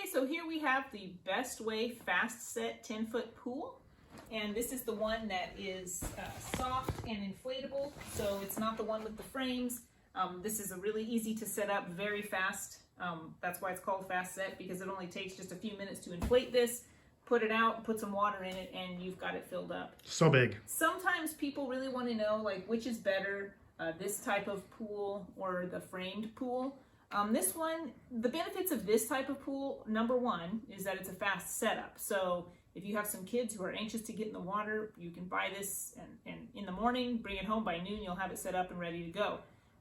Okay, so here we have the Bestway Fast Set 10-foot pool. And this is the one that is soft and inflatable, so it's not the one with the frames. This is a really easy to set up, very fast. That's why it's called Fast Set, because it only takes just a few minutes to inflate this, put it out, put some water in it, and you've got it filled up. So big. Sometimes people really want to know, like, which is better, this type of pool or the framed pool. This one, the benefits of this type of pool, number one, is that it's a fast setup. So if you have some kids who are anxious to get in the water, you can buy this and in the morning, bring it home by noon, you'll have it set up and ready to go.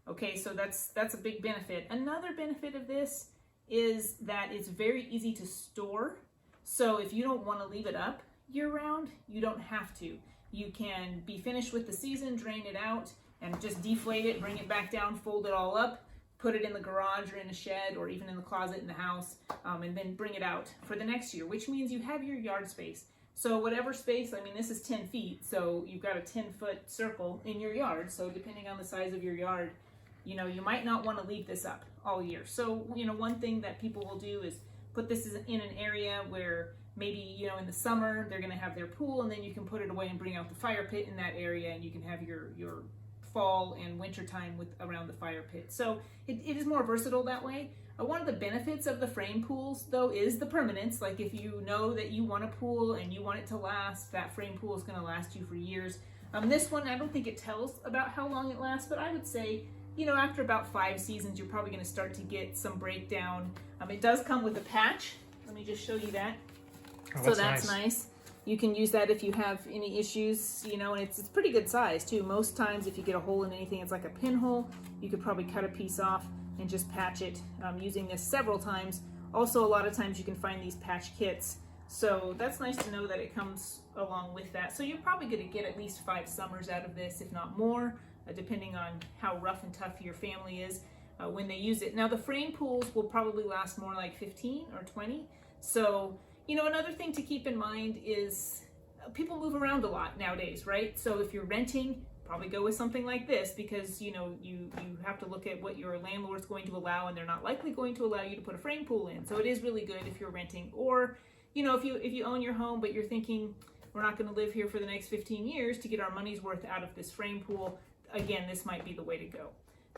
Okay, so that's a big benefit. Another benefit of this is that it's very easy to store. So if you don't want to leave it up year round, you don't have to. You can be finished with the season, drain it out, and just deflate it, bring it back down, fold it all up, put it in the garage or in a shed or even in the closet in the house, and then bring it out for the next year, which means you have your yard space. So whatever space, I mean, this is 10 feet, so you've got a 10-foot circle in your yard. So depending on the size of your yard, you know, you might not want to leave this up all year. So, you know, one thing that people will do is put this in an area where maybe, you know, in the summer, they're going to have their pool, and then you can put it away and bring out the fire pit in that area, and you can have your fall and winter time around the fire pit. So it is more versatile that way. One of the benefits of the frame pools, though, is the permanence. Like, if you know that you want a pool and you want it to last, that frame pool is going to last you for years. This one, I don't think it tells about how long it lasts, but I would say, you know, after about 5 seasons, you're probably going to start to get some breakdown. It does come with a patch. Let me just show you that. Oh, so that's nice. You can use that if you have any issues, you know, and it's pretty good size too. Most times if you get a hole in anything, it's like a pinhole. You could probably cut a piece off and just patch it using this several times. Also, a lot of times you can find these patch kits. So that's nice to know that it comes along with that. So you're probably going to get at least 5 summers out of this, if not more, depending on how rough and tough your family is when they use it. Now, the frame pools will probably last more like 15 or 20. So, you know, another thing to keep in mind is people move around a lot nowadays, right? So if you're renting, probably go with something like this, because, you know, you have to look at what your landlord's going to allow, and they're not likely going to allow you to put a frame pool in. So it is really good if you're renting, or, you know, if you own your home, but you're thinking, we're not going to live here for the next 15 years to get our money's worth out of this frame pool. Again, this might be the way to go.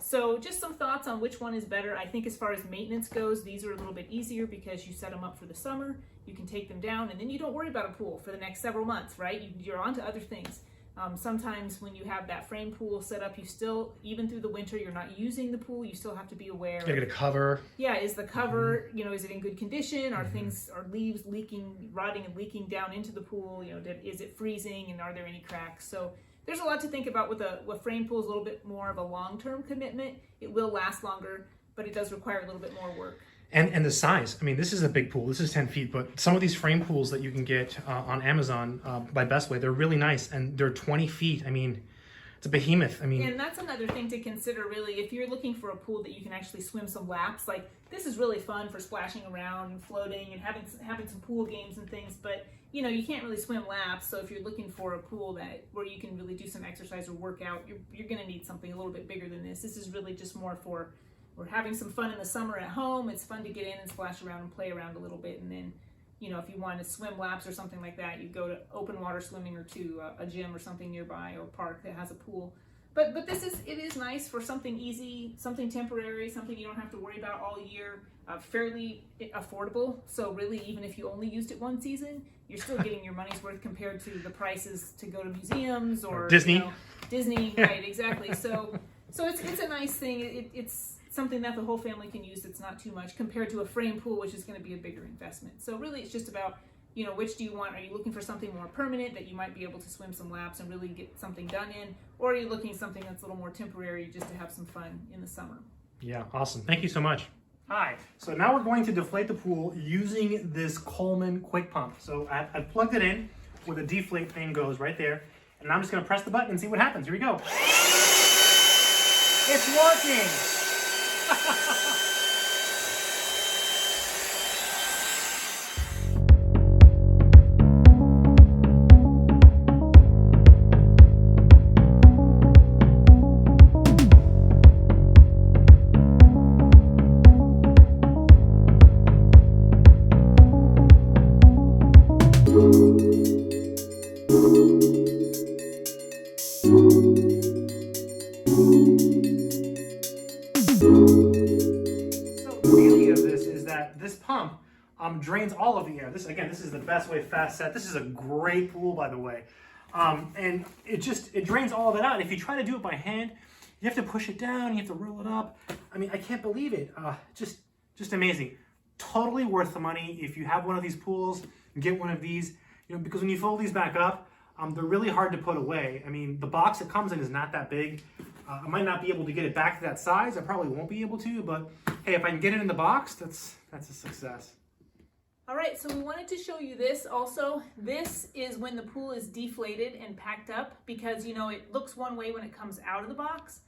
So just some thoughts on which one is better. I think as far as maintenance goes, these are a little bit easier because you set them up for the summer, you can take them down, and then you don't worry about a pool for the next several months, right? You're on to other things. Sometimes when you have that frame pool set up, you still, even through the winter, you're not using the pool, you still have to be aware. You gotta get a cover. Yeah, is the cover, you know, is it in good condition? Are leaves leaking, rotting and leaking down into the pool? You know, is it freezing, and are there any cracks? So there's a lot to think about with a frame pool. Is a little bit more of a long-term commitment. It will last longer, but it does require a little bit more work. And the size. I mean, this is a big pool. This is 10 feet, but some of these frame pools that you can get on Amazon by Bestway, they're really nice, and they're 20 feet. I mean, it's a behemoth. I mean, and that's another thing to consider, really. If you're looking for a pool that you can actually swim some laps, like, this is really fun for splashing around and floating and having some pool games and things, but you know, you can't really swim laps. So if you're looking for a pool where you can really do some exercise or workout, you're going to need something a little bit bigger than this. This is really just more for, we're having some fun in the summer at home. It's fun to get in and splash around and play around a little bit. And then, you know, if you want to swim laps or something like that, you go to open water swimming or to a gym or something nearby, or a park that has a pool. But it is nice for something easy, something temporary, something you don't have to worry about all year. Fairly affordable. So really, even if you only used it one season, you're still getting your money's worth compared to the prices to go to museums or Disney. You know, Disney, right? Exactly. So it's a nice thing. It's something that the whole family can use. It's not too much compared to a frame pool, which is going to be a bigger investment. So really, it's just about, you know, which do you want? Are you looking for something more permanent that you might be able to swim some laps and really get something done in? Or are you looking for something that's a little more temporary just to have some fun in the summer? Yeah, awesome. Thank you so much. Hi, so now we're going to deflate the pool using this Coleman quick pump. So I've plugged it in where the deflate thing goes right there. And I'm just gonna press the button and see what happens. Here we go. It's working! this pump drains all of the air. This is the Bestway Fast Set. This is a great pool, by the way. And it drains all of it out. And if you try to do it by hand, you have to push it down, you have to roll it up. I mean, I can't believe it. Just amazing. Totally worth the money. If you have one of these pools, get one of these, because when you fold these back up, they're really hard to put away. I mean, the box it comes in is not that big. I might not be able to get it back to that size. I probably won't be able to, but hey, if I can get it in the box, that's a success. All right, so we wanted to show you this also. This is when the pool is deflated and packed up, because it looks one way when it comes out of the box,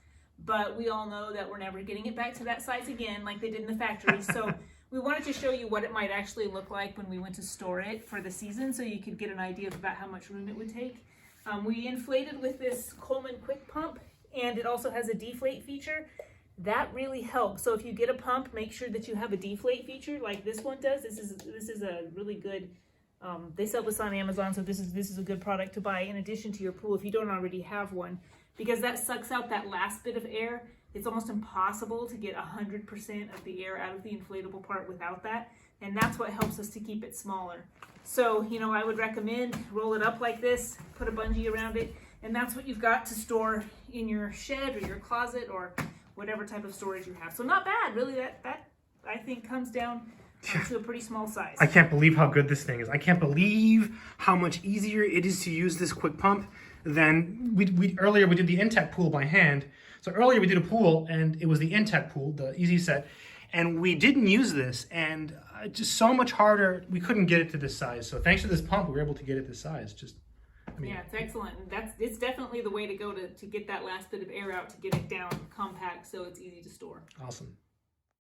but we all know that we're never getting it back to that size again like they did in the factory. So we wanted to show you what it might actually look like when we went to store it for the season, so you could get an idea of about how much room it would take. We inflated with this Coleman quick pump, and it also has a deflate feature. That really helps. So if you get a pump, make sure that you have a deflate feature like this one does. This is a really good, they sell this on Amazon, so this is a good product to buy in addition to your pool if you don't already have one, because that sucks out that last bit of air. It's almost impossible to get 100% of the air out of the inflatable part without that, and that's what helps us to keep it smaller. So, I would recommend roll it up like this, put a bungee around it, and that's what you've got to store in your shed or your closet or whatever type of storage you have. So not bad, really. That I think comes down to a pretty small size. I can't believe how good this thing is. I can't believe how much easier it is to use this quick pump than earlier we did the Intech pool by hand. So earlier we did a pool and it was the Intech pool, the Easy Set, and we didn't use this, and just so much harder. We couldn't get it to this size. So thanks to this pump, we were able to get it this size. Yeah, it's excellent. It's definitely the way to go to get that last bit of air out, to get it down compact so it's easy to store. Awesome.